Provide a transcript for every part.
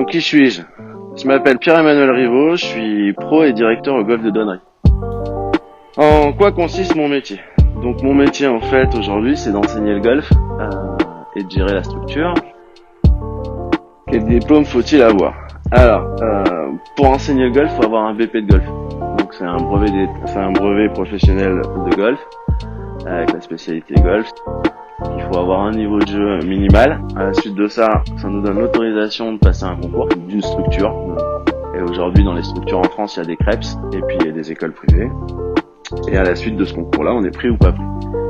Donc qui suis-je? Je m'appelle Pierre-Emmanuel Rivaud, je suis pro et directeur au golf de Donnery. En quoi consiste mon métier? Donc mon métier en fait aujourd'hui c'est d'enseigner le golf et de gérer la structure. Quel diplôme faut-il avoir? Alors, pour enseigner le golf, il faut avoir un BP de golf. Donc c'est un brevet professionnel de golf avec la spécialité golf. Il faut avoir un niveau de jeu minimal. À la suite de ça, ça nous donne l'autorisation de passer un concours d'une structure. Et aujourd'hui, dans les structures en France, il y a des CREPS et puis il y a des écoles privées. Et à la suite de ce concours-là, on est pris ou pas pris.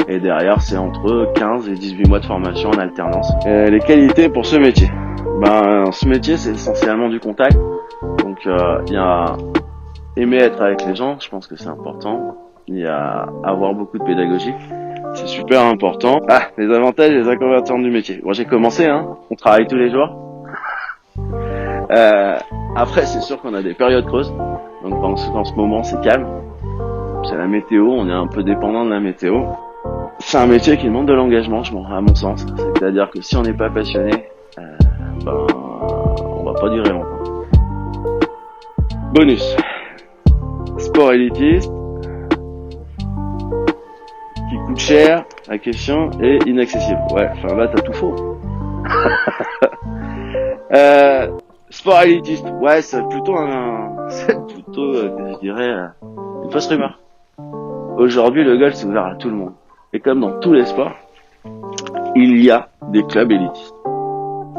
Et derrière, c'est entre 15 et 18 mois de formation en alternance. Et les qualités pour ce métier. Ce métier, c'est essentiellement du contact. Donc, il y a aimer être avec les gens, je pense que c'est important. Il y a avoir beaucoup de pédagogie. C'est super important. Les avantages et les inconvénients du métier. Bon, j'ai commencé, on travaille tous les jours. Après, c'est sûr qu'on a des périodes creuses. Donc, en ce moment, c'est calme. C'est la météo, on est un peu dépendant de la météo. C'est un métier qui demande de l'engagement, à mon sens. C'est-à-dire que si on n'est pas passionné, on va pas durer longtemps. Bonus. Sport élitiste. Qui coûte cher, la question est inaccessible. Ouais, là t'as tout faux. Sport élitiste, ouais, c'est plutôt je dirais, une fausse rumeur. Aujourd'hui, le golf c'est ouvert à tout le monde. Et comme dans tous les sports, il y a des clubs élitistes.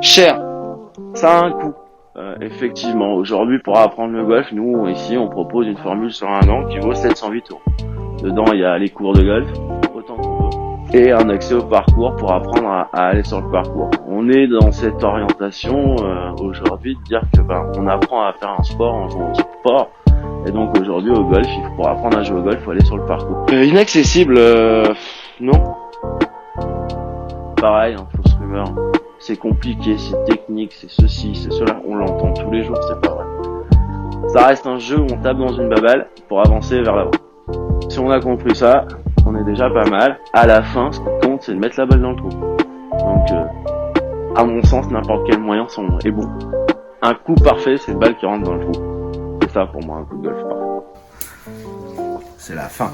Cher, ça a un coût. Effectivement, aujourd'hui, pour apprendre le golf, nous, ici, on propose une formule sur 1 an qui vaut 708 €. Dedans, il y a les cours de golf, autant qu'on veut, et un accès au parcours pour apprendre à aller sur le parcours. On est dans cette orientation aujourd'hui de dire que on apprend à faire un sport en jouant au sport. Et donc aujourd'hui au golf, pour apprendre à jouer au golf, il faut aller sur le parcours. Inaccessible, non. Pareil, fausse rumeur. C'est compliqué, c'est technique, c'est ceci, c'est cela. On l'entend tous les jours, c'est pas vrai. Ça reste un jeu où on tape dans une baballe pour avancer vers l'avant. Si on a compris ça, on est déjà pas mal. À la fin, ce qui compte, c'est de mettre la balle dans le trou. Donc, à mon sens, n'importe quel moyen est bon. Un coup parfait, c'est une balle qui rentre dans le trou. C'est ça pour moi, un coup de golf parfait. C'est la fin.